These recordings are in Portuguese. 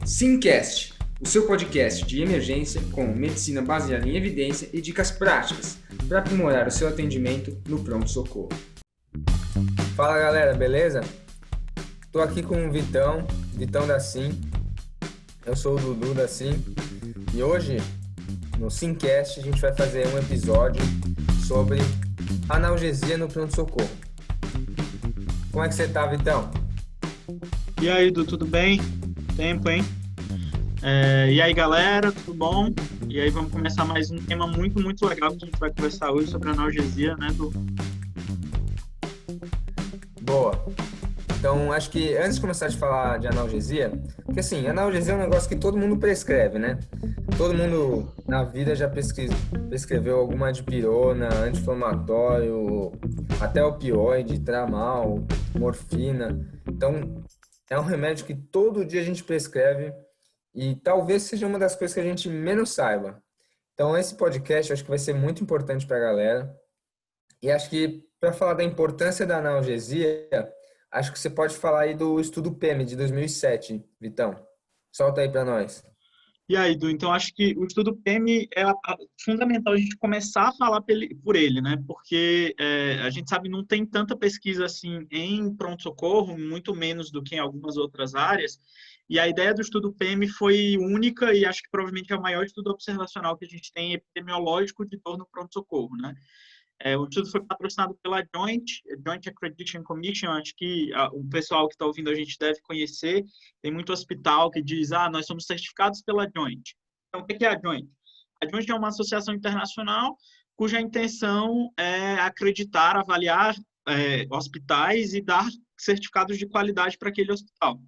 Simcast, o seu podcast de emergência com medicina baseada em evidência e dicas práticas para aprimorar o seu atendimento no pronto-socorro. Fala galera, beleza? Tô aqui com o Vitão da Sim. Eu sou o Dudu da Sim e hoje no Simcast a gente vai fazer um episódio sobre analgesia no pronto-socorro. Como é que você tá, Vitão? E aí, Dudu, tudo bem? Tempo, hein? E aí, galera, tudo bom? E aí, vamos começar mais um tema muito legal que a gente vai conversar hoje sobre analgesia, né, Dudu? Boa. Então, acho que antes de começar a falar de analgesia, porque assim, analgesia é um negócio que todo mundo prescreve, né? Todo mundo na vida já prescreveu alguma dipirona, anti-inflamatório, até opioide, tramal, morfina. Então, é um remédio que todo dia a gente prescreve e talvez seja uma das coisas que a gente menos saiba. Então, esse podcast eu acho que vai ser muito importante para a galera. E acho que para falar da importância da analgesia, acho que você pode falar aí do estudo PEM de 2007, Vitão. Solta aí para nós. E aí, Dudu, então acho que o estudo PEM é fundamental a gente começar a falar por ele, né? Porque a gente sabe não tem tanta pesquisa assim em pronto-socorro, muito menos do que em algumas outras áreas. E a ideia do estudo PEM foi única e acho que provavelmente é o maior estudo observacional que a gente tem epidemiológico de dor no pronto-socorro, né? O estudo foi patrocinado pela Joint Accreditation Commission, acho que o pessoal que está ouvindo a gente deve conhecer. Tem muito hospital que diz, nós somos certificados pela Joint. Então, o que é a Joint? A Joint é uma associação internacional cuja intenção é acreditar, avaliar hospitais e dar certificados de qualidade para aquele hospital.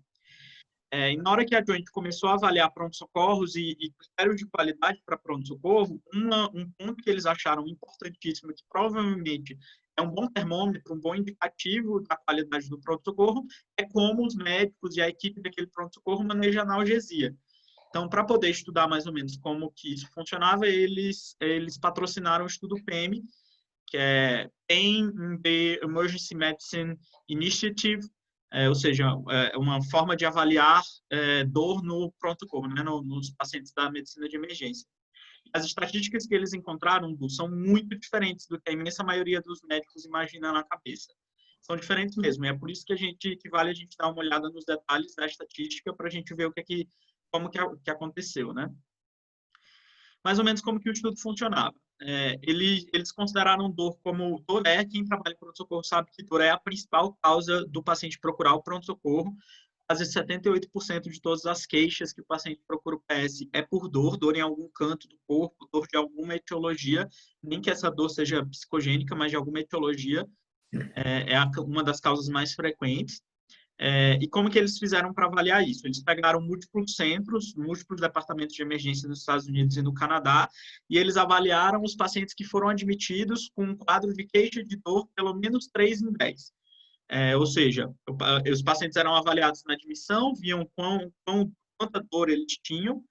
E na hora que a Joint começou a avaliar pronto-socorros e critérios de qualidade para pronto-socorro, um ponto que eles acharam importantíssimo, que provavelmente é um bom termômetro, um bom indicativo da qualidade do pronto-socorro, é como os médicos e a equipe daquele pronto-socorro manejam a analgesia. Então, para poder estudar mais ou menos como que isso funcionava, eles patrocinaram o estudo PEM, que é Pain in the Emergency Medicine Initiative, ou seja, uma forma de avaliar dor no pronto-socorro, né, nos pacientes da medicina de emergência. As estatísticas que eles encontraram são muito diferentes do que a imensa maioria dos médicos imagina na cabeça. São diferentes mesmo, e é por isso que vale a gente dar uma olhada nos detalhes da estatística para a gente ver como que aconteceu, né? Mais ou menos como que o estudo funcionava. Eles consideraram dor como dor quem trabalha em pronto-socorro sabe que dor é a principal causa do paciente procurar o pronto-socorro. Quase 78% de todas as queixas que o paciente procura o PS é por dor em algum canto do corpo, dor de alguma etiologia, nem que essa dor seja psicogênica, mas de alguma etiologia, uma das causas mais frequentes. E como que eles fizeram para avaliar isso? Eles pegaram múltiplos centros, múltiplos departamentos de emergência nos Estados Unidos e no Canadá, e eles avaliaram os pacientes que foram admitidos com um quadro de queixa de dor pelo menos 3 em 10. Ou seja, os pacientes eram avaliados na admissão, viam quanta dor eles tinham.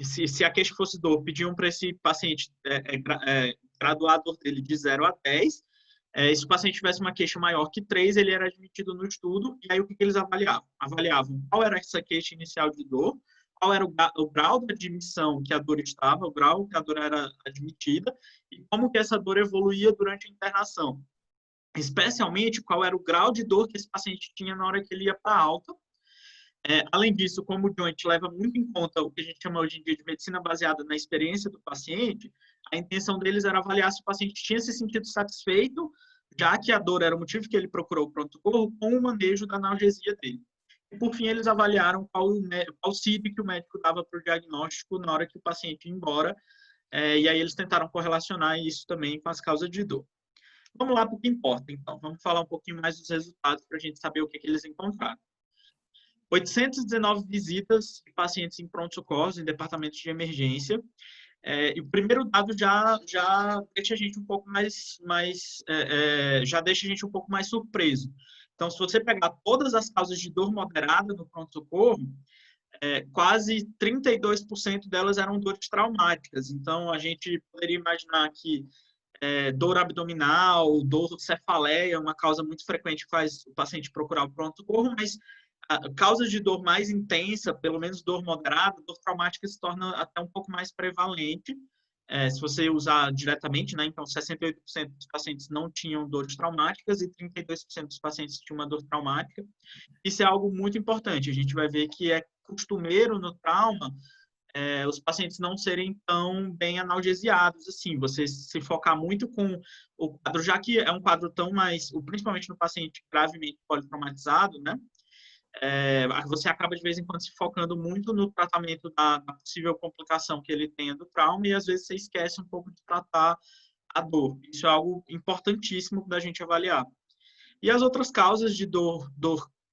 Se a queixa fosse dor, pediam para esse paciente graduar a dor dele de 0 a 10. Se o paciente tivesse uma queixa maior que 3, ele era admitido no estudo. E aí, o que eles avaliavam? Avaliavam qual era essa queixa inicial de dor, qual era o grau de admissão que a dor estava, o grau que a dor era admitida, e como que essa dor evoluía durante a internação. Especialmente, qual era o grau de dor que esse paciente tinha na hora que ele ia para alta. Além disso, como o Joint leva muito em conta o que a gente chama hoje em dia de medicina baseada na experiência do paciente, a intenção deles era avaliar se o paciente tinha se sentido satisfeito, já que a dor era o motivo que ele procurou o pronto-socorro, com o manejo da analgesia dele. E, por fim, eles avaliaram qual CID que o médico dava para o diagnóstico na hora que o paciente ia embora, e aí eles tentaram correlacionar isso também com as causas de dor. Vamos lá para o que importa, então. Vamos falar um pouquinho mais dos resultados para a gente saber o que eles encontraram. 819 visitas de pacientes em pronto-socorros, em departamentos de emergência. E o primeiro dado já deixa a gente um pouco já deixa a gente um pouco mais surpreso. Então, se você pegar todas as causas de dor moderada no pronto-socorro, quase 32% delas eram dores traumáticas. Então, a gente poderia imaginar que dor abdominal, dor cefaleia é uma causa muito frequente que faz o paciente procurar o pronto-socorro, mas causas de dor mais intensa, pelo menos dor moderada, dor traumática se torna até um pouco mais prevalente, se você usar diretamente, né? Então, 68% dos pacientes não tinham dores traumáticas e 32% dos pacientes tinham uma dor traumática. Isso é algo muito importante. A gente vai ver que é costumeiro no trauma os pacientes não serem tão bem analgesiados, assim, você se focar muito com o quadro, já que é um quadro tão mais, principalmente no paciente gravemente politraumatizado, né? Você acaba de vez em quando se focando muito no tratamento da possível complicação que ele tenha do trauma e às vezes você esquece um pouco de tratar a dor. Isso é algo importantíssimo da gente avaliar. E as outras causas de dor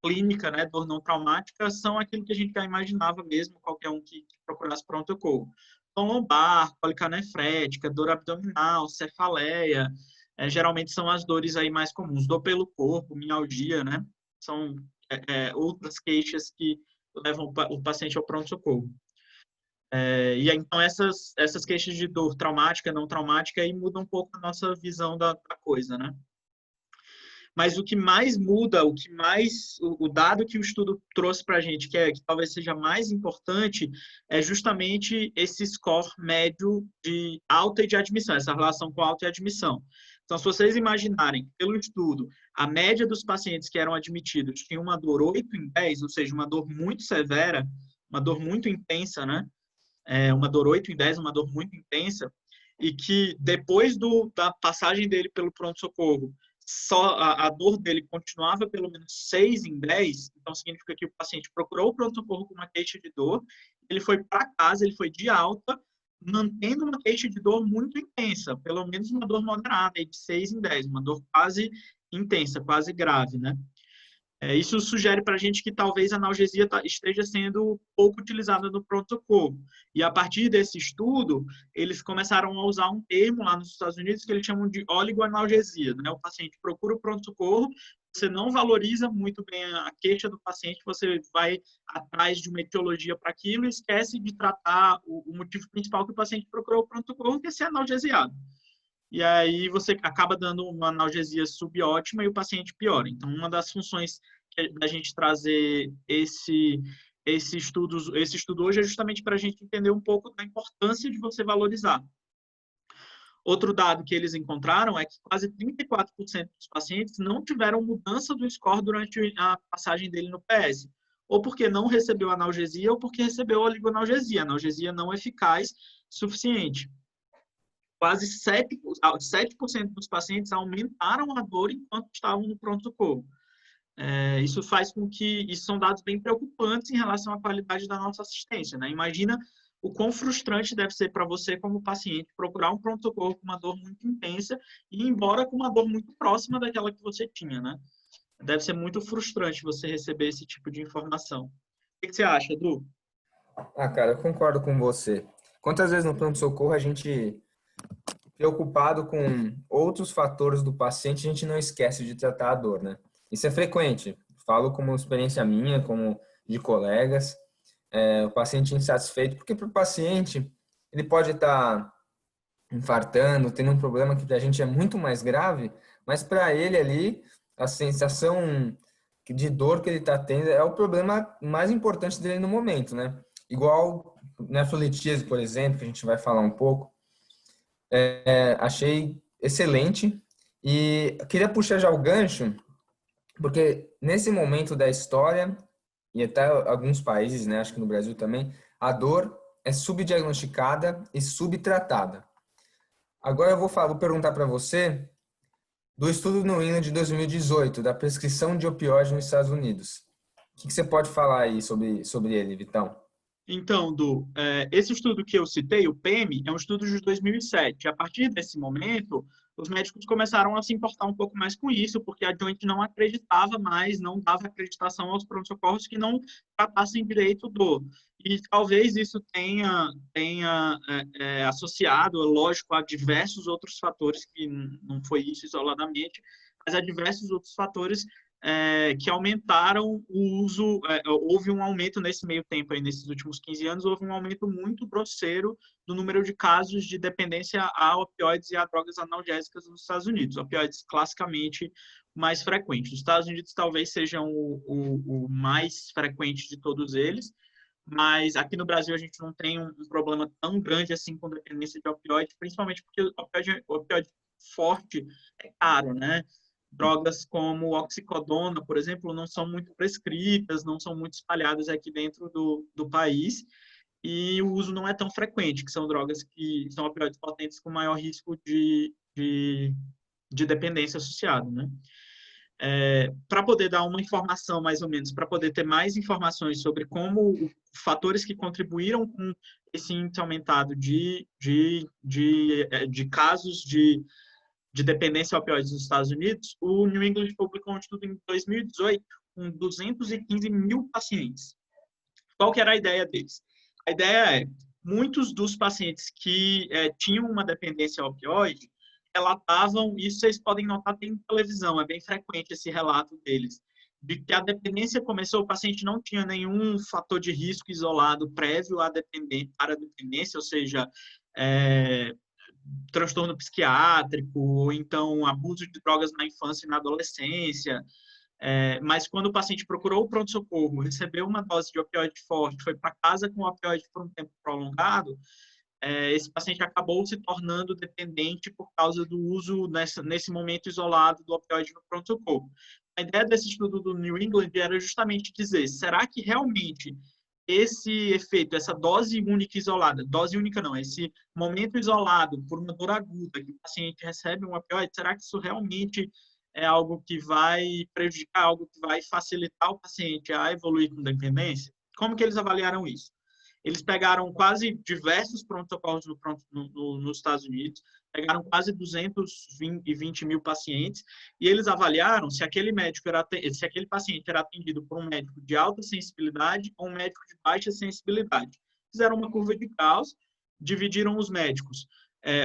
clínica, né, dor não traumática, são aquilo que a gente já imaginava mesmo, qualquer um que procurasse pronto-socorro. Dor lombar, cólica nefrética, dor abdominal, cefaleia, geralmente são as dores aí mais comuns. Dor pelo corpo, mialgia, né, são outras queixas que levam o paciente ao pronto-socorro. E aí, então essas queixas de dor traumática, não traumática, aí mudam um pouco a nossa visão da coisa, né? Mas o que mais muda, o dado que o estudo trouxe para a gente, que talvez seja mais importante, é justamente esse score médio de alta e de admissão, essa relação com alta e admissão. Então, se vocês imaginarem, pelo estudo, a média dos pacientes que eram admitidos tinha uma dor 8 em 10, ou seja, uma dor muito severa, uma dor muito intensa, né? Uma dor 8 em 10, uma dor muito intensa, e que depois da passagem dele pelo pronto-socorro, só a dor dele continuava pelo menos 6 em 10, então significa que o paciente procurou o pronto-socorro com uma queixa de dor, ele foi para casa, ele foi de alta, mantendo uma queixa de dor muito intensa, pelo menos uma dor moderada, de 6 em 10, uma dor quase intensa, quase grave, né? Isso sugere para a gente que talvez a analgesia esteja sendo pouco utilizada no pronto-socorro. E a partir desse estudo, eles começaram a usar um termo lá nos Estados Unidos que eles chamam de oligoanalgesia, né? O paciente procura o pronto-socorro, você não valoriza muito bem a queixa do paciente, você vai atrás de uma etiologia para aquilo e esquece de tratar o motivo principal que o paciente procurou o pronto-socorro, que é ser analgesiado. E aí você acaba dando uma analgesia subótima e o paciente piora. Então, uma das funções da gente trazer esse estudo hoje é justamente para a gente entender um pouco da importância de você valorizar. Outro dado que eles encontraram é que quase 34% dos pacientes não tiveram mudança do score durante a passagem dele no PS, ou porque não recebeu analgesia ou porque recebeu oligoanalgesia, analgesia não eficaz suficiente. Quase 7% dos pacientes aumentaram a dor enquanto estavam no pronto-socorro. Isso faz com que... Isso são dados bem preocupantes em relação à qualidade da nossa assistência, né? Imagina o quão frustrante deve ser para você, como paciente, procurar um pronto-socorro com uma dor muito intensa e ir embora com uma dor muito próxima daquela que você tinha, né? Deve ser muito frustrante você receber esse tipo de informação. O que você acha, Edu? Cara, eu concordo com você. Quantas vezes no pronto-socorro a gente, preocupado com outros fatores do paciente, a gente não esquece de tratar a dor, né? Isso é frequente. Falo como experiência minha, como de colegas. O paciente insatisfeito, porque para o paciente, ele pode estar infartando, tendo um problema que para a gente é muito mais grave, mas para ele ali, a sensação de dor que ele está tendo é o problema mais importante dele no momento, né? Igual nefrolitíase, por exemplo, que a gente vai falar um pouco. Achei excelente e queria puxar já o gancho, porque nesse momento da história, e até alguns países, né, acho que no Brasil também, a dor é subdiagnosticada e subtratada. Agora vou perguntar para você do estudo New England de 2018, da prescrição de opioides nos Estados Unidos. O que você pode falar aí sobre ele, Vitão? Então, esse estudo que eu citei, o PEMI, é um estudo de 2007. A partir desse momento, os médicos começaram a se importar um pouco mais com isso, porque a Joint não acreditava mais, não dava acreditação aos pronto-socorros que não tratassem direito dor. E talvez isso tenha associado, lógico, a diversos outros fatores, que não foi isso isoladamente, mas a diversos outros fatores que aumentaram o uso, houve um aumento nesse meio tempo, aí, nesses últimos 15 anos, houve um aumento muito grosseiro do número de casos de dependência a opioides e a drogas analgésicas nos Estados Unidos. Opioides, classicamente, mais frequente. Os Estados Unidos talvez sejam o mais frequente de todos eles, mas aqui no Brasil a gente não tem um problema tão grande assim com dependência de opioide, principalmente porque o opioide forte é caro, né? Drogas como oxicodona, por exemplo, não são muito prescritas, não são muito espalhadas aqui dentro do país, e o uso não é tão frequente, que são drogas que são opioides potentes com maior risco de dependência associado, né? Para poder dar uma informação, mais ou menos, para poder ter mais informações sobre como fatores que contribuíram com esse índice aumentado de casos de dependência a opioides nos Estados Unidos, o New England publicou um estudo em 2018 com 215 mil pacientes. Qual que era a ideia deles? A ideia é, muitos dos pacientes que tinham uma dependência a opioide relatavam, isso vocês podem notar até em televisão, é bem frequente esse relato deles, de que a dependência começou, o paciente não tinha nenhum fator de risco isolado prévio para a dependência, ou seja, transtorno psiquiátrico, ou então abuso de drogas na infância e na adolescência, mas quando o paciente procurou o pronto-socorro, recebeu uma dose de opioide forte, foi para casa com opioide por um tempo prolongado, esse paciente acabou se tornando dependente por causa do uso nesse momento isolado do opioide no pronto-socorro. A ideia desse estudo do New England era justamente dizer, será que realmente esse efeito, essa dose única isolada, dose única não, esse momento isolado por uma dor aguda que o paciente recebe um opioide, será que isso realmente é algo que vai prejudicar, algo que vai facilitar o paciente a evoluir com dependência? Como que eles avaliaram isso? Eles pegaram quase diversos pronto-socorros nos Estados Unidos, pegaram quase 220 mil pacientes e eles avaliaram se aquele paciente era atendido por um médico de alta sensibilidade ou um médico de baixa sensibilidade. Fizeram uma curva de Gauss, dividiram os médicos.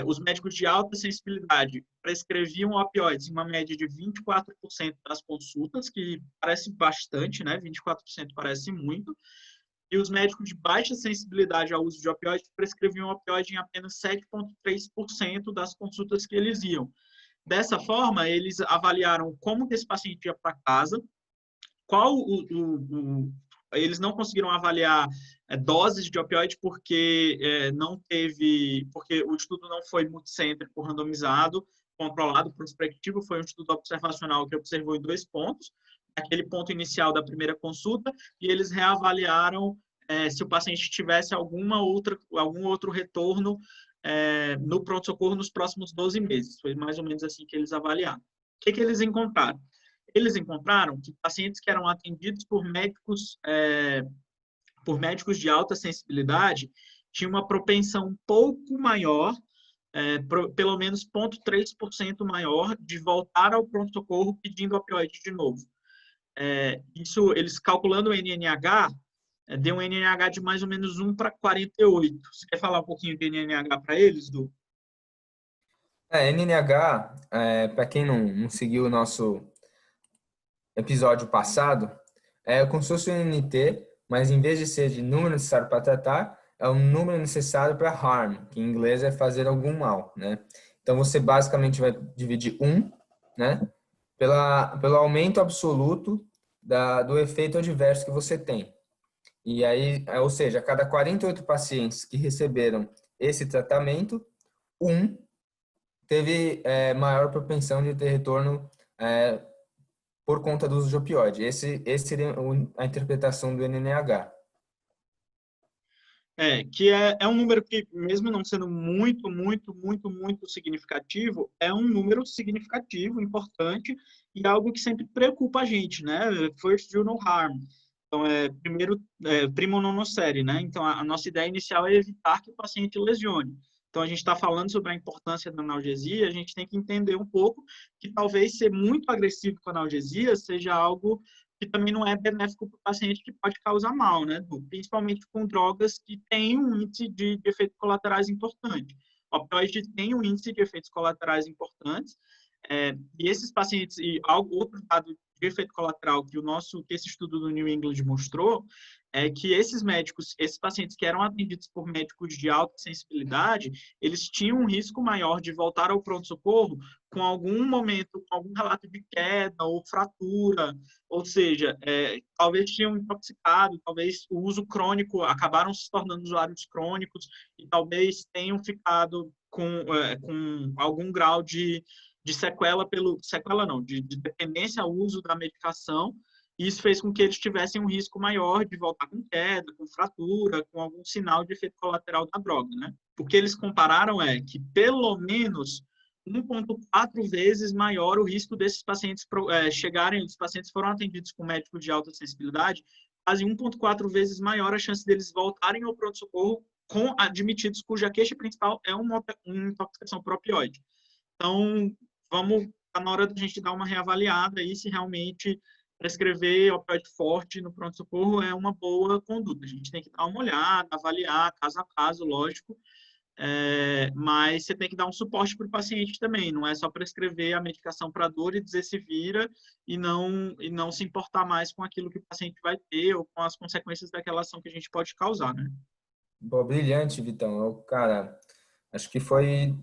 Os médicos de alta sensibilidade prescreviam opioides em uma média de 24% das consultas, que parece bastante, né? 24% parece muito. E os médicos de baixa sensibilidade ao uso de opioides prescreviam opioide em apenas 7,3% das consultas que eles iam. Dessa forma, eles avaliaram como que esse paciente ia para casa, eles não conseguiram avaliar doses de opioide porque porque o estudo não foi multicêntrico, randomizado, controlado, prospectivo, foi um estudo observacional que observou em 2 pontos, aquele ponto inicial da primeira consulta, e eles reavaliaram se o paciente tivesse algum outro retorno no pronto-socorro nos próximos 12 meses. Foi mais ou menos assim que eles avaliaram. O que eles encontraram? Eles encontraram que pacientes que eram atendidos por médicos de alta sensibilidade tinham uma propensão um pouco maior, pelo menos 0,3% maior, de voltar ao pronto-socorro pedindo opioide de novo. Isso, eles calculando o NNH, deu um NNH de mais ou menos 1 para 48. Você quer falar um pouquinho de NNH para eles, Du? NNH, para quem não seguiu o nosso episódio passado, é como se fosse um NNT, mas em vez de ser de número necessário para tratar, é um número necessário para harm, que em inglês é fazer algum mal, né? Então você basicamente vai dividir 1, né, pelo aumento absoluto do efeito adverso que você tem. E aí, ou seja, a cada 48 pacientes que receberam esse tratamento, um teve maior propensão de ter retorno por conta do uso de opioide. Esse seria a interpretação do NNH. Que é um número que, mesmo não sendo muito, muito, muito, muito significativo, é um número significativo, importante, e algo que sempre preocupa a gente, né? First do no harm. Então, primo non nocere, né? Então, a nossa ideia inicial é evitar que o paciente lesione. Então, a gente está falando sobre a importância da analgesia, a gente tem que entender um pouco que talvez ser muito agressivo com a analgesia seja algo que também não é benéfico para o paciente, que pode causar mal, né? Principalmente com drogas que têm um índice de efeitos colaterais importante. O opioide tem um índice de efeitos colaterais importantes, e esses pacientes, outro dado de efeito colateral que esse estudo do New England mostrou é que esses médicos, esses pacientes que eram atendidos por médicos de alta sensibilidade, eles tinham um risco maior de voltar ao pronto-socorro com algum momento, com algum relato de queda ou fratura, ou seja, talvez tinham intoxicado, talvez o uso crônico, acabaram se tornando usuários crônicos e talvez tenham ficado com algum grau de sequela de dependência ao uso da medicação. E isso fez com que eles tivessem um risco maior de voltar com queda, com fratura, com algum sinal de efeito colateral da droga, né? O que eles compararam é que pelo menos 1,4 vezes maior o risco desses pacientes os pacientes foram atendidos com médicos de alta sensibilidade, quase 1,4 vezes maior a chance deles voltarem ao pronto-socorro com admitidos cuja queixa principal é uma intoxicação por opioide. Então, tá na hora da gente dar uma reavaliada aí se realmente prescrever opioide forte no pronto-socorro é uma boa conduta. A gente tem que dar uma olhada, avaliar caso a caso, lógico, mas você tem que dar um suporte para o paciente também, não é só prescrever a medicação para dor e dizer se vira e não se importar mais com aquilo que o paciente vai ter ou com as consequências daquela ação que a gente pode causar, né? Pô, brilhante, Vitão. Cara, acho que foi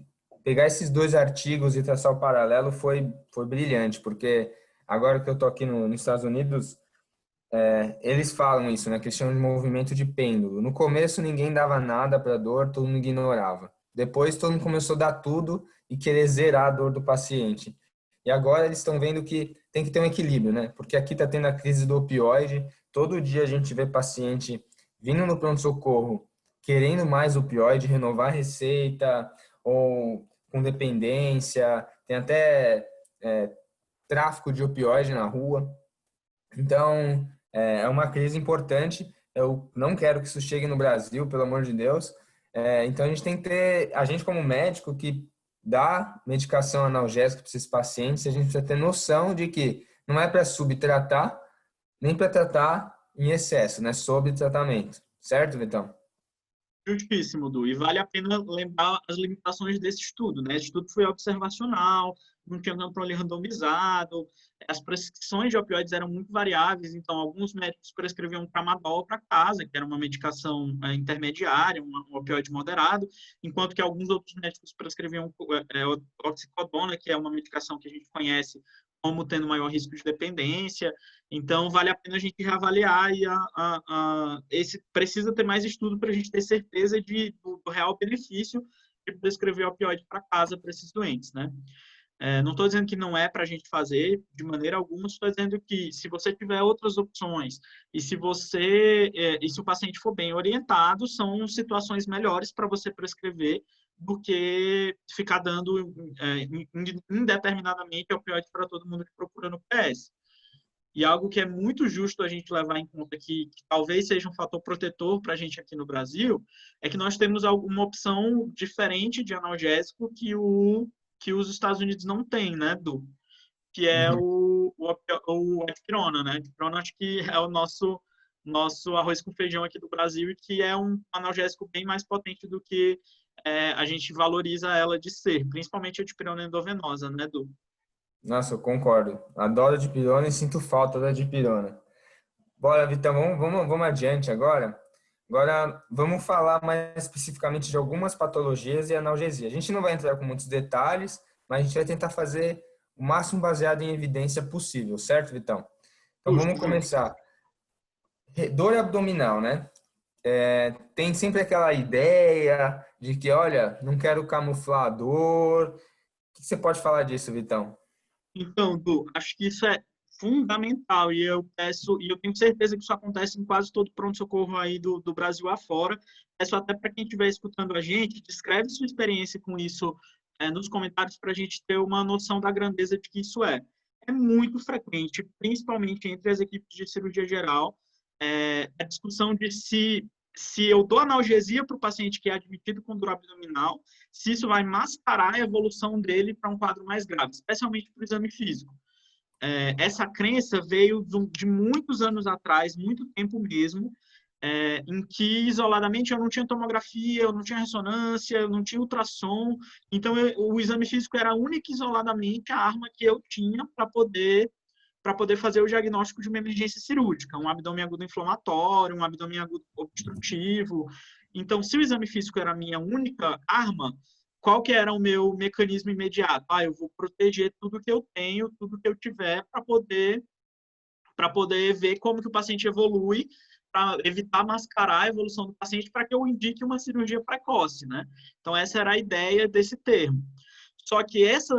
pegar esses dois artigos e traçar o paralelo foi brilhante, porque agora que eu tô aqui nos Estados Unidos, eles falam isso, né? Que eles chamam de movimento de pêndulo. No começo ninguém dava nada para dor, todo mundo ignorava. Depois todo mundo começou a dar tudo e querer zerar a dor do paciente. E agora eles estão vendo que tem que ter um equilíbrio, né? Porque aqui está tendo a crise do opioide. Todo dia a gente vê paciente vindo no pronto-socorro querendo mais opioide, renovar a receita ou com dependência. Tem até tráfico de opioide na rua. Então, é uma crise importante. Eu não quero que isso chegue no Brasil, pelo amor de Deus. Então, a gente tem que ter, a gente como médico que dá medicação analgésica para esses pacientes, a gente precisa ter noção de que não é para subtratar, nem para tratar em excesso, né? Sobre tratamento. Certo, Vitão? Justíssimo, Du. E vale a pena lembrar as limitações desse estudo, né? Esse estudo foi observacional, não tinha controle randomizado, as prescrições de opioides eram muito variáveis, então alguns médicos prescreviam tramadol para casa, que era uma medicação intermediária, um opioide moderado, enquanto que alguns outros médicos prescreviam oxicodona, que é uma medicação que a gente conhece como tendo maior risco de dependência. Então, vale a pena a gente reavaliar e precisa ter mais estudo para a gente ter certeza do real benefício de prescrever opioide para casa para esses doentes, né? Não estou dizendo que não é para a gente fazer de maneira alguma, estou dizendo que se você tiver outras opções e se o paciente for bem orientado, são situações melhores para você prescrever do que ficar dando indeterminadamente opioide para todo mundo que procura no PS. E algo que é muito justo a gente levar em conta que talvez seja um fator protetor para a gente aqui no Brasil, é que nós temos alguma opção diferente de analgésico que os Estados Unidos não têm, né, Du? Que é o dipirona, né? Dipirona acho que é o nosso arroz com feijão aqui do Brasil e que é um analgésico bem mais potente do que a gente valoriza ela de ser, principalmente a dipirona endovenosa, né, Du? Nossa, eu concordo. Adoro a dipirona e sinto falta da dipirona. Bora, Vitão, vamos adiante agora. Agora, vamos falar mais especificamente de algumas patologias e analgesia. A gente não vai entrar com muitos detalhes, mas a gente vai tentar fazer o máximo baseado em evidência possível, certo, Vitão? Então, vamos começar. Dor abdominal, né? Tem sempre aquela ideia de que, olha, não quero camuflar a dor. O que você pode falar disso, Vitão? Então, Du, acho que isso é fundamental e eu tenho certeza que isso acontece em quase todo pronto-socorro aí do Brasil afora. Peço até para quem estiver escutando a gente, descreve sua experiência com isso nos comentários para a gente ter uma noção da grandeza de que isso é. É muito frequente, principalmente entre as equipes de cirurgia geral, a discussão de se eu dou analgesia para o paciente que é admitido com dor abdominal, se isso vai mascarar a evolução dele para um quadro mais grave, especialmente para o exame físico. Essa crença veio de muitos anos atrás, muito tempo mesmo, em que isoladamente eu não tinha tomografia, eu não tinha ressonância, eu não tinha ultrassom, então o exame físico era única e isoladamente a arma que eu tinha para poder para poder fazer o diagnóstico de uma emergência cirúrgica, um abdômen agudo inflamatório, um abdômen agudo obstrutivo. Então, se o exame físico era a minha única arma, qual que era o meu mecanismo imediato? Eu vou proteger tudo que eu tenho, tudo que eu tiver, para poder ver como que o paciente evolui, para evitar mascarar a evolução do paciente, para que eu indique uma cirurgia precoce, né? Então, essa era a ideia desse termo. Só que essa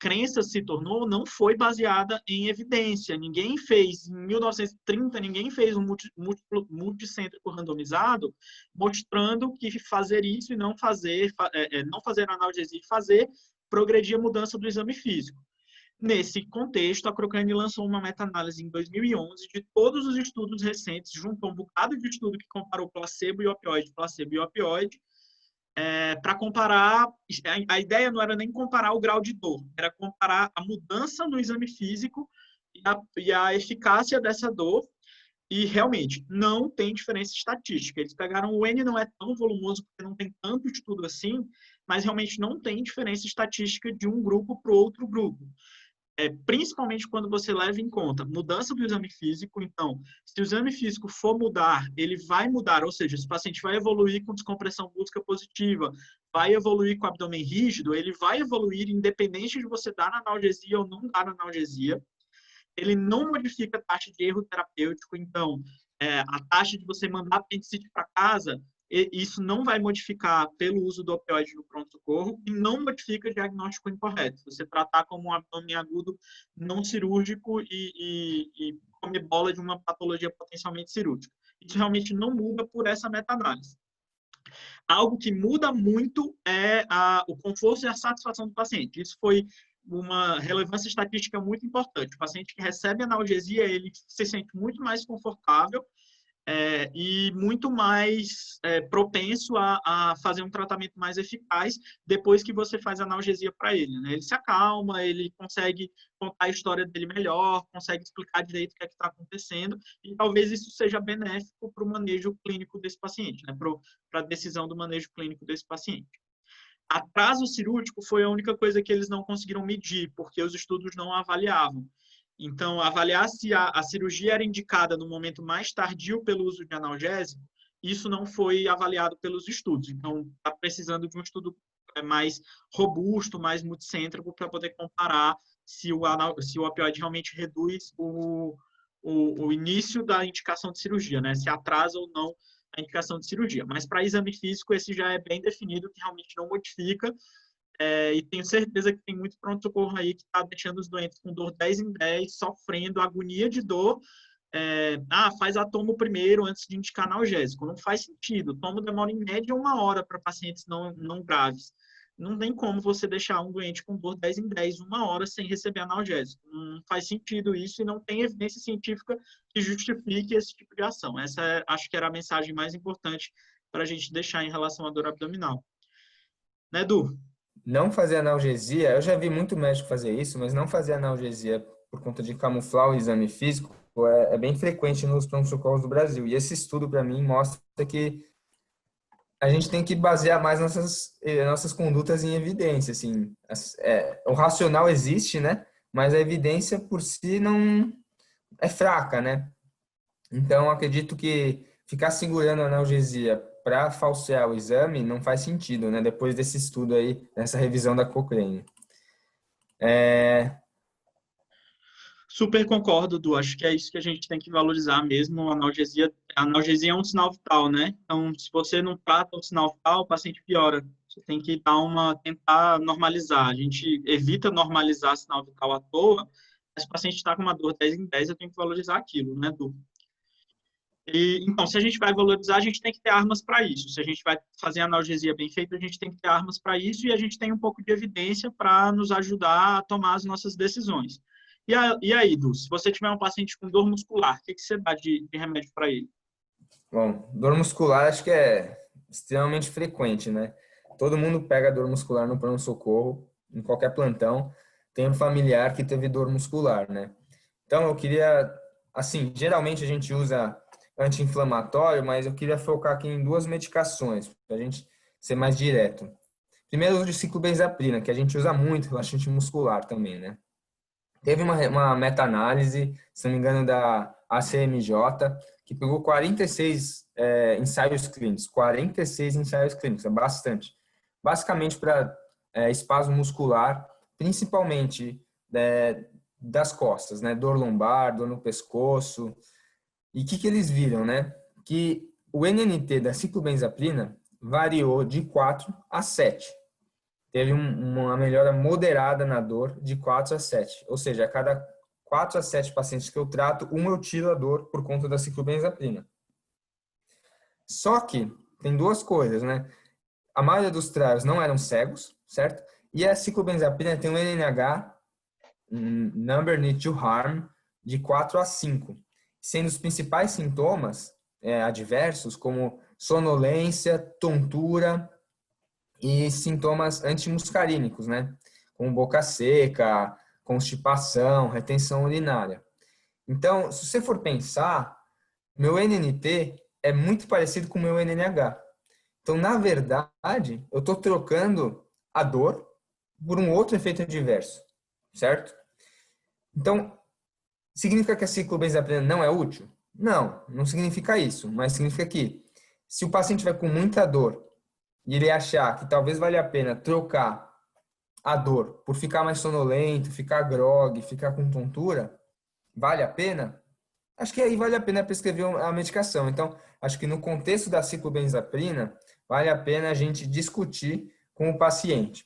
crença se tornou, não foi baseada em evidência. Ninguém fez, em 1930, ninguém fez um multicêntrico randomizado mostrando que fazer isso e não fazer analgesia e fazer, progredia a mudança do exame físico. Nesse contexto, a Cochrane lançou uma meta-análise em 2011 de todos os estudos recentes, juntou um bocado de estudo que comparou placebo e opioide, para comparar. A ideia não era nem comparar o grau de dor, era comparar a mudança no exame físico e a eficácia dessa dor. E realmente não tem diferença estatística. Eles pegaram o N, não é tão volumoso porque não tem tanto estudo assim, mas realmente não tem diferença estatística de um grupo para o outro grupo. Principalmente quando você leva em conta mudança do exame físico. Então, se o exame físico for mudar, ele vai mudar, ou seja, se o paciente vai evoluir com descompressão brusca positiva, vai evoluir com abdômen rígido, ele vai evoluir independente de você dar analgesia ou não dar analgesia. Ele não modifica a taxa de erro terapêutico, então, a taxa de você mandar apendicite para casa, isso não vai modificar pelo uso do opioide no pronto-socorro e não modifica o diagnóstico incorreto. Você tratar como um abdômen agudo não cirúrgico e comer bola de uma patologia potencialmente cirúrgica. Isso realmente não muda por essa meta-análise. Algo que muda muito é o conforto e a satisfação do paciente. Isso foi uma relevância estatística muito importante. O paciente que recebe analgesia, ele se sente muito mais confortável e muito mais propenso a fazer um tratamento mais eficaz depois que você faz analgesia para ele, né? Ele se acalma, ele consegue contar a história dele melhor, consegue explicar direito o que é que está acontecendo, e talvez isso seja benéfico para o manejo clínico desse paciente, né? Para a decisão do manejo clínico desse paciente. Atraso cirúrgico foi a única coisa que eles não conseguiram medir, porque os estudos não avaliavam. Então, avaliar se a cirurgia era indicada no momento mais tardio pelo uso de analgésico, isso não foi avaliado pelos estudos. Então, está precisando de um estudo mais robusto, mais multicêntrico, para poder comparar se o opioide realmente reduz o início da indicação de cirurgia, né? Se atrasa ou não a indicação de cirurgia. Mas, para exame físico, esse já é bem definido, que realmente não modifica. E tenho certeza que tem muito pronto-socorro aí que está deixando os doentes com dor 10 em 10, sofrendo agonia de dor. Faz a tomo primeiro antes de indicar analgésico. Não faz sentido. Tomo demora em média 1 hora para pacientes não graves. Não tem como você deixar um doente com dor 10 em 10, 1 hora sem receber analgésico. Não faz sentido isso e não tem evidência científica que justifique esse tipo de ação. Essa acho que era a mensagem mais importante para a gente deixar em relação à dor abdominal. Né, Edu? Não fazer analgesia, eu já vi muito médico fazer isso, mas não fazer analgesia por conta de camuflar o exame físico é bem frequente nos pronto-socorros do Brasil. E esse estudo, para mim, mostra que a gente tem que basear mais nossas condutas em evidência. Assim, o racional existe, né? Mas a evidência por si não é fraca, né? Então, acredito que ficar segurando a analgesia para falsear o exame não faz sentido, né? Depois desse estudo aí, dessa revisão da Cochrane. Super concordo, Du. Acho que é isso que a gente tem que valorizar mesmo. A analgesia é um sinal vital, né? Então, se você não trata o sinal vital, o paciente piora. Você tem que tentar normalizar. A gente evita normalizar sinal vital à toa, mas se o paciente está com uma dor 10 em 10, eu tenho que valorizar aquilo, né, Du? Então, se a gente vai valorizar, a gente tem que ter armas para isso. Se a gente vai fazer analgesia bem feita, a gente tem que ter armas para isso e a gente tem um pouco de evidência para nos ajudar a tomar as nossas decisões. E aí, Du, se você tiver um paciente com dor muscular, o que você dá de remédio para ele? Bom, dor muscular acho que é extremamente frequente, né? Todo mundo pega dor muscular no pronto-socorro, em qualquer plantão, tem um familiar que teve dor muscular, né? Então, eu queria, assim, geralmente a gente usa anti-inflamatório, mas eu queria focar aqui em 2 medicações, para a gente ser mais direto. Primeiro, o de ciclobenzaprina, que a gente usa muito, relaxante muscular também, né? Teve uma meta-análise, se não me engano, da ACMJ, que pegou 46 ensaios clínicos. 46 ensaios clínicos, é bastante. Basicamente para espasmo muscular, principalmente das costas, né? Dor lombar, dor no pescoço. E o que eles viram, né? Que o NNT da ciclobenzaprina variou de 4 a 7. Teve uma melhora moderada na dor de 4 a 7. Ou seja, a cada 4 a 7 pacientes que eu trato, eu tiro a dor por conta da ciclobenzaprina. Só que tem duas coisas, né? A maioria dos trials não eram cegos, certo? E a ciclobenzaprina tem um NNH, Number Need to Harm, de 4 a 5, sendo os principais sintomas adversos, como sonolência, tontura e sintomas antimuscarínicos, né? Com boca seca, constipação, retenção urinária. Então, se você for pensar, meu NNT é muito parecido com o meu NNH. Então, na verdade, eu estou trocando a dor por um outro efeito adverso, certo? Então, significa que a ciclobenzaprina não é útil? Não, não significa isso, mas significa que se o paciente vai com muita dor e ele achar que talvez valha a pena trocar a dor por ficar mais sonolento, ficar grogue, ficar com tontura, vale a pena? Acho que aí vale a pena prescrever a medicação. Então, acho que no contexto da ciclobenzaprina, vale a pena a gente discutir com o paciente.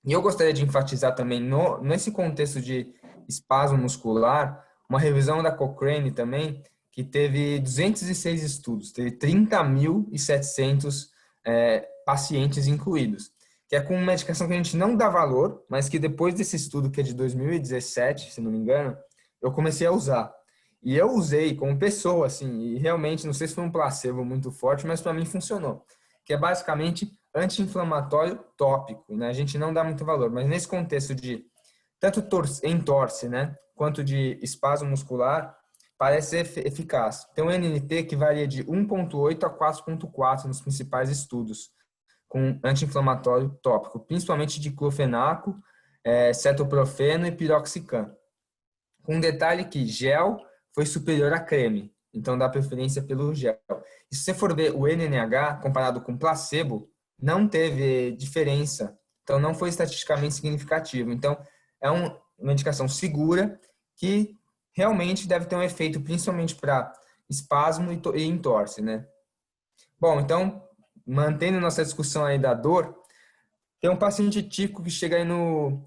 E eu gostaria de enfatizar também, nesse contexto de espasmo muscular, uma revisão da Cochrane também, que teve 206 estudos, teve 30.700 pacientes incluídos, que é com medicação que a gente não dá valor, mas que depois desse estudo, que é de 2017, se não me engano, eu comecei a usar. E eu usei como pessoa, assim, e realmente, não sei se foi um placebo muito forte, mas para mim funcionou. Que é basicamente anti-inflamatório tópico, né? A gente não dá muito valor, mas nesse contexto de tanto entorse, né, quanto de espasmo muscular, parece ser eficaz. Tem um NNT que varia de 1,8 a 4,4 nos principais estudos, com anti-inflamatório tópico, principalmente de clofenaco, cetoprofeno e piroxicam. Com um detalhe que gel foi superior a creme, então dá preferência pelo gel. E se você for ver o NNH comparado com placebo, não teve diferença, então não foi estatisticamente significativo. Então é uma medicação segura que realmente deve ter um efeito principalmente para espasmo e entorse, né? Bom, então, mantendo nossa discussão aí da dor, tem um paciente típico que chega aí no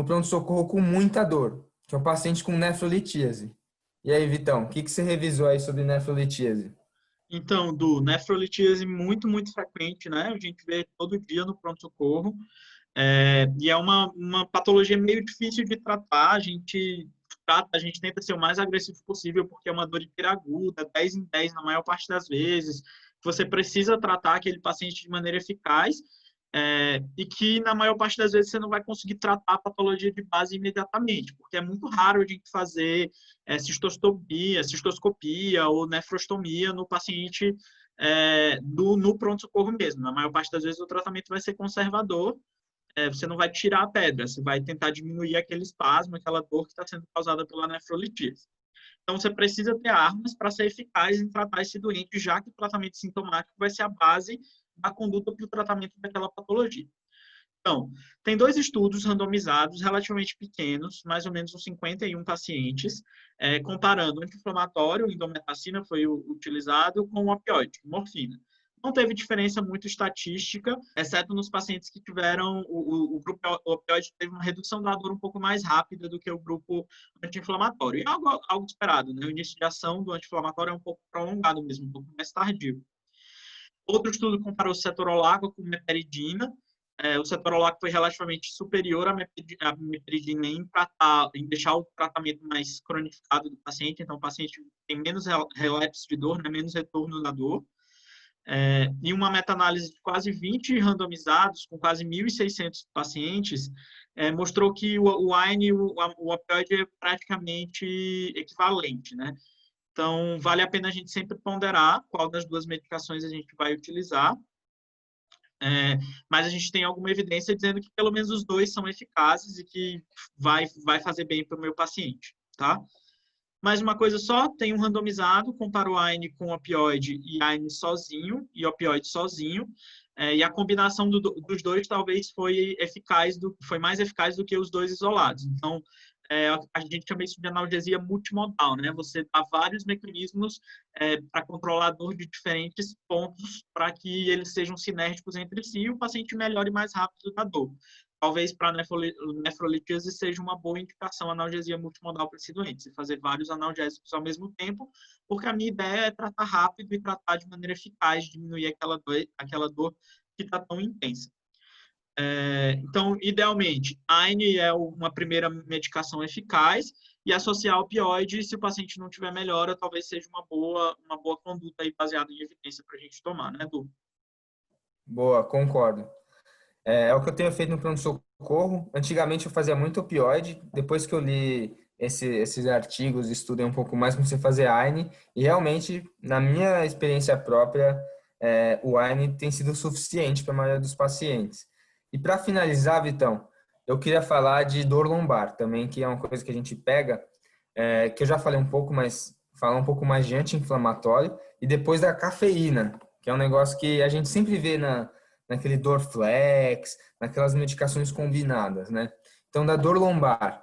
pronto-socorro com muita dor, que é um paciente com nefrolitíase. E aí, Vitão, o que você revisou aí sobre nefrolitíase? Então, do nefrolitíase muito frequente, né? A gente vê todo dia no pronto-socorro. E é uma patologia meio difícil de tratar. A gente tenta ser o mais agressivo possível, porque é uma dor hiperaguda, 10 em 10 na maior parte das vezes. Você precisa tratar aquele paciente de maneira eficaz, e que na maior parte das vezes você não vai conseguir tratar a patologia de base imediatamente, porque é muito raro a gente fazer cistoscopia ou nefrostomia no paciente no pronto-socorro mesmo. Na maior parte das vezes o tratamento vai ser conservador. Você não vai tirar a pedra, você vai tentar diminuir aquele espasmo, aquela dor que está sendo causada pela nefrolitise. Então, você precisa ter armas para ser eficaz em tratar esse doente, já que o tratamento sintomático vai ser a base da conduta para o tratamento daquela patologia. Então, tem 2 estudos randomizados relativamente pequenos, mais ou menos uns 51 pacientes, comparando o anti-inflamatório, indometacina foi utilizado, com o opioide, morfina. Não teve diferença muito estatística, exceto nos pacientes que tiveram o grupo opioide teve uma redução da dor um pouco mais rápida do que o grupo anti-inflamatório. E é algo esperado, né? O início de ação do anti-inflamatório é um pouco prolongado mesmo, um pouco mais tardio. Outro estudo comparou cetorolaco com meperidina. O cetorolaco foi relativamente superior à meperidina em deixar o tratamento mais cronificado do paciente. Então, o paciente tem menos relapse de dor, né, menos retorno da dor. E uma meta-análise de quase 20 randomizados, com quase 1.600 pacientes, mostrou que o AINE e o opioide é praticamente equivalente, né? Então, vale a pena a gente sempre ponderar qual das duas medicações a gente vai utilizar. Mas a gente tem alguma evidência dizendo que pelo menos os dois são eficazes e que vai fazer bem para o meu paciente, tá? Mais uma coisa só, tem um randomizado, compara o AINE com opioide e AINE sozinho, e opioide sozinho, e a combinação dos dois talvez foi mais eficaz do que os dois isolados. Então, a gente chama isso de analgesia multimodal, né? Você dá vários mecanismos para controlar a dor de diferentes pontos para que eles sejam sinérgicos entre si e o paciente melhore mais rápido da dor. Talvez para nefrolitise seja uma boa indicação a analgesia multimodal para esse doente, você fazer vários analgésicos ao mesmo tempo, porque a minha ideia é tratar rápido e tratar de maneira eficaz, diminuir aquela dor que está tão intensa. Então, idealmente, AINE é uma primeira medicação eficaz e associar opioide, se o paciente não tiver melhora, talvez seja uma boa conduta aí baseada em evidência para a gente tomar, né, Edu? Boa, concordo. É o que eu tenho feito no pronto-socorro. Antigamente eu fazia muito opioide. Depois que eu li esses artigos, estudei um pouco mais como você fazer AINE. E realmente, na minha experiência própria, o AINE tem sido suficiente para a maioria dos pacientes. E para finalizar, Vitão, eu queria falar de dor lombar também, que é uma coisa que a gente pega, que eu já falei um pouco, mas falar um pouco mais de anti-inflamatório. E depois da cafeína, que é um negócio que a gente sempre vê naquele Dorflex, naquelas medicações combinadas, né? Então, da dor lombar,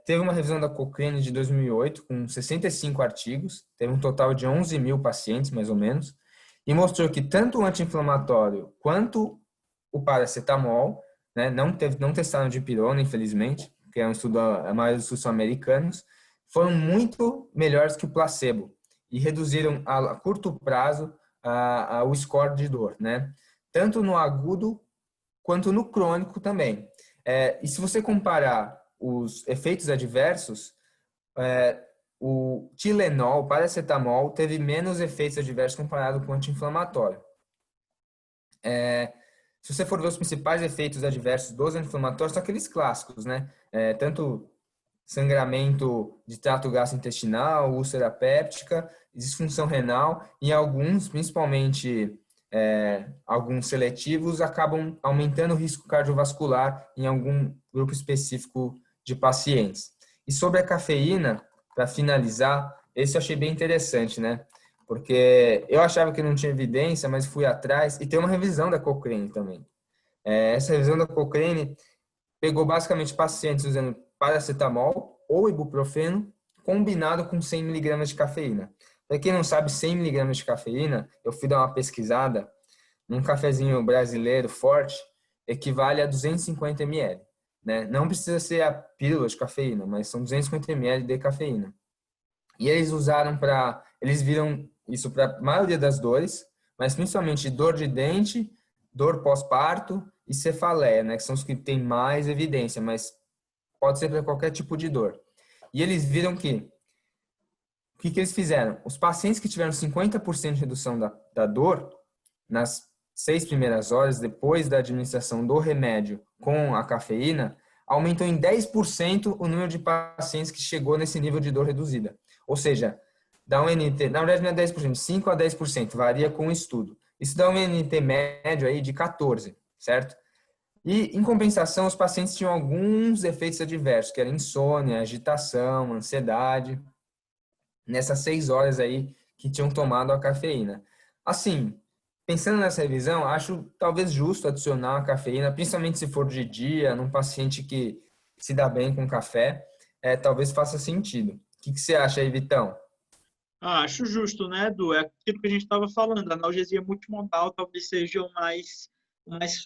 teve uma revisão da Cochrane de 2008, com 65 artigos, teve um total de 11 mil pacientes, mais ou menos, e mostrou que tanto o anti-inflamatório quanto o paracetamol, né, não testaram dipirona, infelizmente, que é um estudo, a maioria dos estudos são americanos, foram muito melhores que o placebo e reduziram a curto prazo o score de dor, né? Tanto no agudo quanto no crônico também. E se você comparar os efeitos adversos, o Tilenol, o paracetamol, teve menos efeitos adversos comparado com o anti-inflamatório. Se você for ver os principais efeitos adversos dos anti-inflamatórios, são aqueles clássicos, né? Tanto sangramento de trato gastrointestinal, úlcera péptica, disfunção renal e alguns, principalmente alguns seletivos, acabam aumentando o risco cardiovascular em algum grupo específico de pacientes. E sobre a cafeína, para finalizar, esse eu achei bem interessante, né? Porque eu achava que não tinha evidência, mas fui atrás, e tem uma revisão da Cochrane também. Essa revisão da Cochrane pegou basicamente pacientes usando paracetamol ou ibuprofeno combinado com 100 mg de cafeína. Para quem não sabe, 100 mg de cafeína, eu fui dar uma pesquisada, num cafezinho brasileiro forte, equivale a 250 ml. Né? Não precisa ser a pílula de cafeína, mas são 250 ml de cafeína. E eles viram isso para a maioria das dores, mas principalmente dor de dente, dor pós-parto e cefaleia, né? Que são os que têm mais evidência, mas pode ser para qualquer tipo de dor. E eles viram que o que eles fizeram? Os pacientes que tiveram 50% de redução da dor nas 6 primeiras horas depois da administração do remédio com a cafeína, aumentou em 10% o número de pacientes que chegou nesse nível de dor reduzida. Ou seja, dá um NT, na verdade não é 10%, 5 a 10%, varia com o estudo. Isso dá um NT médio aí de 14, certo? E, em compensação, os pacientes tinham alguns efeitos adversos, que eram insônia, agitação, ansiedade, nessas 6 horas aí que tinham tomado a cafeína. Assim, pensando nessa revisão, acho talvez justo adicionar a cafeína, principalmente se for de dia, num paciente que se dá bem com café, talvez faça sentido. O que você acha aí, Vitão? Acho justo, né, Edu? É aquilo que a gente estava falando, a analgesia multimodal talvez seja o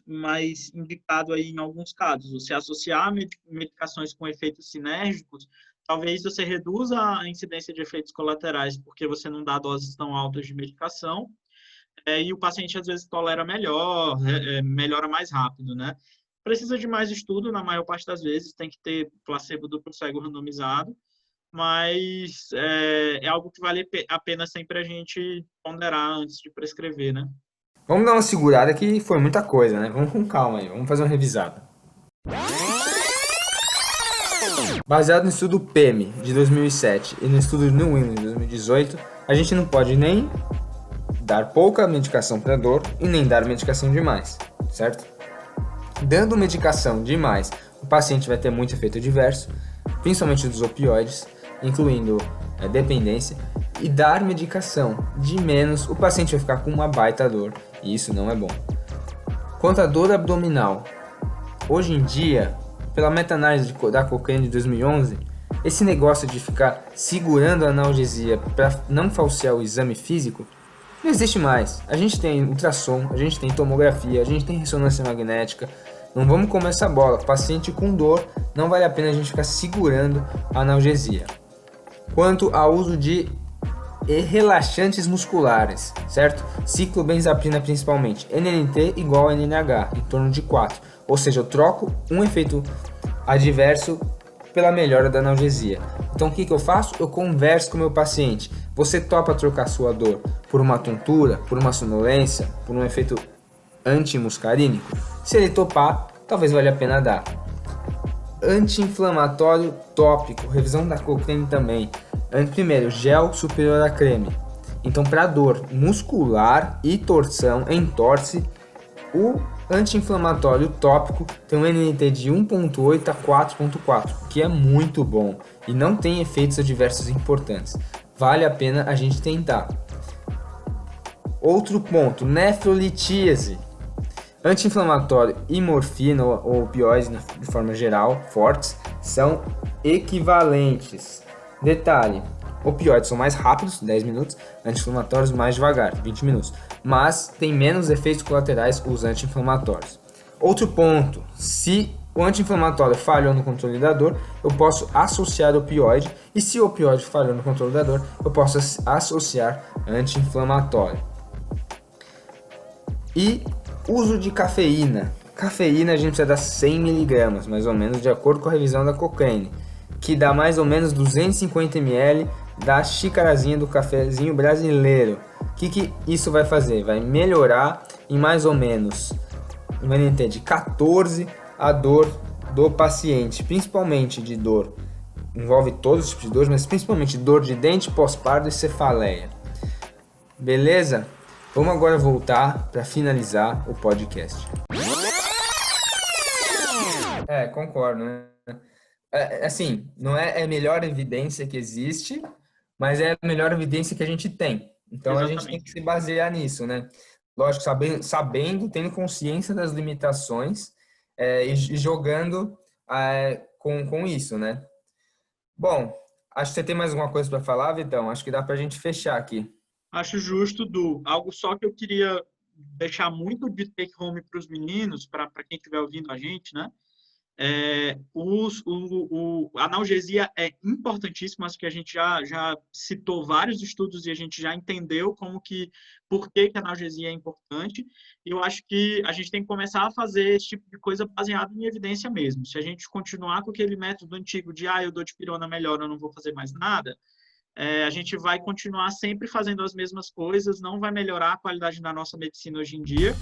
mais indicado aí em alguns casos. Você associar medicações com efeitos sinérgicos, talvez você reduza a incidência de efeitos colaterais, porque você não dá doses tão altas de medicação, e o paciente às vezes tolera melhor, melhora mais rápido, né? Precisa de mais estudo, na maior parte das vezes, tem que ter placebo duplo cego randomizado, mas é algo que vale a pena sempre a gente ponderar antes de prescrever, né? Vamos dar uma segurada que foi muita coisa, né? Vamos com calma aí, vamos fazer uma revisada. Baseado no estudo PEMI de 2007 e no estudo New England de 2018, a gente não pode nem dar pouca medicação para dor e nem dar medicação demais. certo? Dando medicação demais, o paciente vai ter muito efeito adverso, principalmente dos opioides, incluindo dependência, e dar medicação de menos, o paciente vai ficar com uma baita dor, e isso não é bom. Quanto à dor abdominal, hoje em dia, pela meta-análise da Cochrane de 2011, esse negócio de ficar segurando a analgesia para não falsear o exame físico, não existe mais. A gente tem ultrassom, a gente tem tomografia, a gente tem ressonância magnética. Não vamos comer essa bola. Paciente com dor, não vale a pena a gente ficar segurando a analgesia. Quanto ao uso de relaxantes musculares, certo? Ciclobenzaprina principalmente. NNT igual a NNH, em torno de 4. Ou seja, eu troco um efeito adverso pela melhora da analgesia. Então o que eu faço? Eu converso com o meu paciente. Você topa trocar sua dor por uma tontura, por uma sonolência, por um efeito antimuscarínico? Se ele topar, talvez valha a pena dar. Anti-inflamatório tópico, revisão da Cochrane também. Primeiro, gel superior a creme. Então, para dor muscular e torção, entorse, o anti-inflamatório tópico tem um NNT de 1.8 a 4.4, que é muito bom e não tem efeitos adversos importantes. Vale a pena a gente tentar. Outro ponto, nefrolitíase. Anti-inflamatório e morfina ou opioides de forma geral, fortes, são equivalentes. Detalhe, opioides são mais rápidos, 10 minutos, anti-inflamatórios mais devagar, 20 minutos, mas tem menos efeitos colaterais os anti-inflamatórios. Outro ponto, se o anti-inflamatório falhou no controle da dor, eu posso associar opioide, e se o opioide falhou no controle da dor, eu posso associar anti-inflamatório. E uso de cafeína. Cafeína a gente precisa dar 100 mg, mais ou menos, de acordo com a revisão da Cochrane, que dá mais ou menos 250 ml da xicarazinha do cafezinho brasileiro. O que isso vai fazer? Vai melhorar em mais ou menos um NT de 14 a dor do paciente, principalmente de dor, envolve todos os tipos de dores, mas principalmente dor de dente, pós-parto e cefaleia. Beleza? Vamos agora voltar para finalizar o podcast. Concordo, né? Assim, não é a melhor evidência que existe, mas é a melhor evidência que a gente tem. Então, exatamente, a gente tem que se basear nisso, né? Lógico, sabendo, tendo consciência das limitações e jogando com isso, né? Bom, acho que você tem mais alguma coisa para falar, Vitão? Acho que dá para a gente fechar aqui. Acho justo, Du. Algo só que eu queria deixar muito de take home para os meninos, para quem estiver ouvindo a gente, né? A analgesia é importantíssima, acho que a gente já citou vários estudos e a gente já entendeu por que a analgesia é importante, e eu acho que a gente tem que começar a fazer esse tipo de coisa baseado em evidência mesmo. Se a gente continuar com aquele método antigo de eu dou dipirona melhor, eu não vou fazer mais nada, a gente vai continuar sempre fazendo as mesmas coisas, não vai melhorar a qualidade da nossa medicina hoje em dia,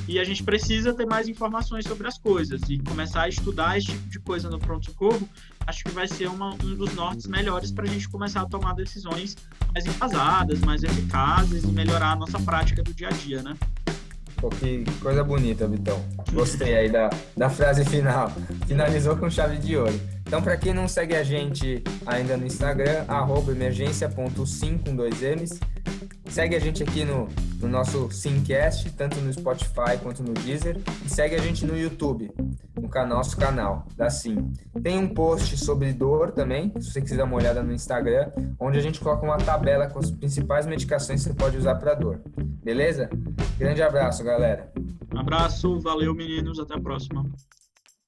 e a gente precisa ter mais informações sobre as coisas e começar a estudar esse tipo de coisa no pronto-socorro. Acho que vai ser um dos nortes melhores para a gente começar a tomar decisões mais embasadas, mais eficazes e melhorar a nossa prática do dia a dia, né? Pô, que coisa bonita, Vitão. Gostei aí da frase final. Finalizou com chave de ouro. Então, para quem não segue a gente ainda no Instagram, @emergência.sim com 2 M's. Segue a gente aqui no nosso Simcast, tanto no Spotify quanto no Deezer. E segue a gente no YouTube, no nosso canal da Sim. Tem um post sobre dor também, se você quiser dar uma olhada no Instagram, onde a gente coloca uma tabela com as principais medicações que você pode usar para dor. Beleza? Grande abraço, galera. Um abraço, valeu, meninos, até a próxima.